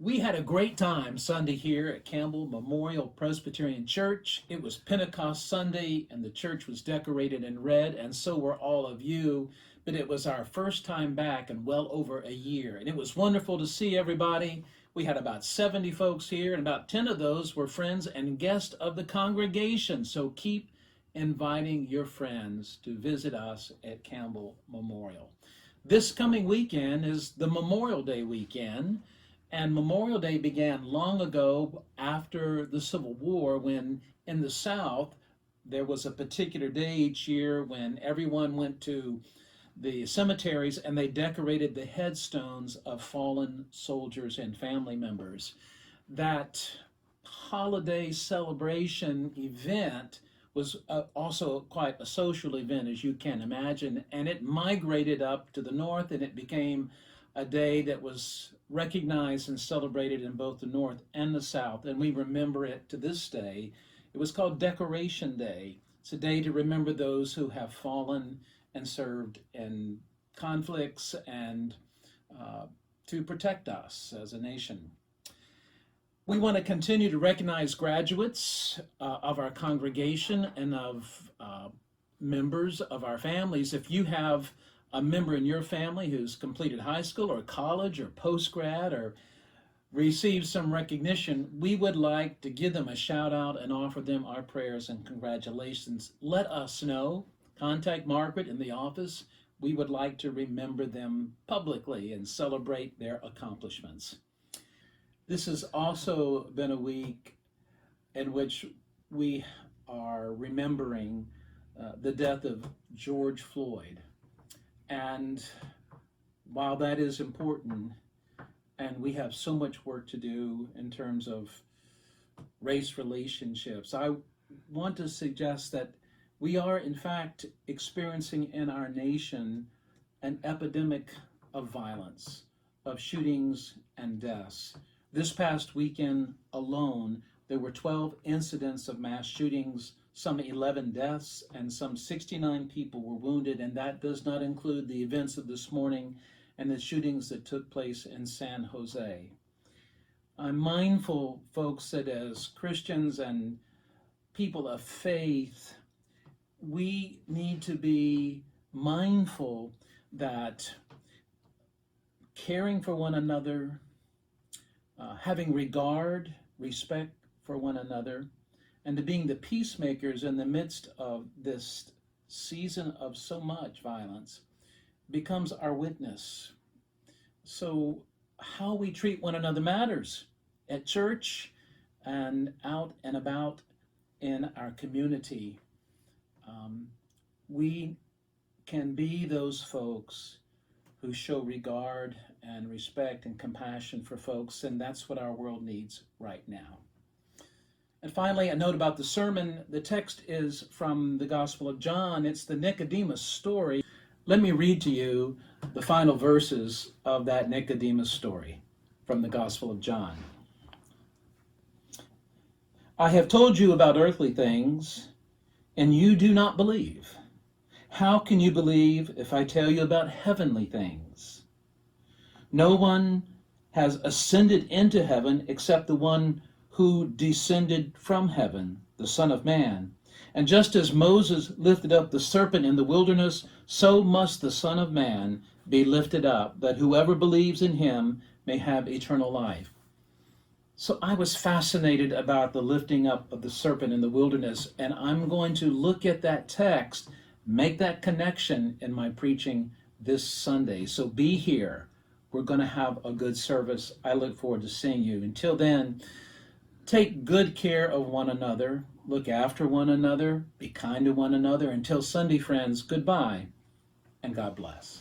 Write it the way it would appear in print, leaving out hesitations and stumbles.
We had a great time Sunday here at Campbell Memorial Presbyterian Church. It was Pentecost Sunday, and the church was decorated in red, and so were all of you. But it was our first time back in well over a year, and it was wonderful to see everybody. We had about 70 folks here, and about 10 of those were friends and guests of the congregation. So keep inviting your friends to visit us at Campbell Memorial. This coming weekend is the Memorial Day weekend. And Memorial Day began long ago after the Civil War, when in the South there was a particular day each year when everyone went to the cemeteries and they decorated the headstones of fallen soldiers and family members. That holiday celebration event was also quite a social event, as you can imagine, and it migrated up to the north, and it became a day that was recognized and celebrated in both the North and the South, and we remember it to this day. It was called Decoration Day. It's a day to remember those who have fallen and served in conflicts and to protect us as a nation. We want to continue to recognize graduates of our congregation and of members of our families. If you have a member in your family who's completed high school or college or post-grad or received some recognition, we would like to give them a shout out and offer them our prayers and congratulations. Let us know. Contact Margaret in the office. We would like to remember them publicly and celebrate their accomplishments. This has also been a week in which we are remembering the death of George Floyd. And while that is important, and we have so much work to do in terms of race relationships, I want to suggest that we are in fact experiencing in our nation an epidemic of violence, of shootings and deaths. This past weekend alone, there were 12 incidents of mass shootings, some 11 deaths, and some 69 people were wounded, and that does not include the events of this morning and the shootings that took place in San Jose. I'm mindful, folks, that as Christians and people of faith, we need to be mindful that caring for one another, having regard, respect for one another, and to being the peacemakers in the midst of this season of so much violence becomes our witness. So how we treat one another matters at church and out and about in our community. We can be those folks who show regard and respect and compassion for folks, and that's what our world needs right now. And finally, a note about the sermon. The text is from the Gospel of John. It's the Nicodemus story. Let me read to you the final verses of that Nicodemus story from the Gospel of John. I have told you about earthly things, and you do not believe. How can you believe if I tell you about heavenly things? No one has ascended into heaven except the one who descended from heaven, the Son of Man. And just as Moses lifted up the serpent in the wilderness, so must the Son of Man be lifted up, that whoever believes in him may have eternal life. So I was fascinated about the lifting up of the serpent in the wilderness, and I'm going to look at that text, make that connection in my preaching this Sunday. So be here. We're going to have a good service. I look forward to seeing you. Until then, take good care of one another, look after one another, be kind to one another. Until Sunday, friends, goodbye, and God bless.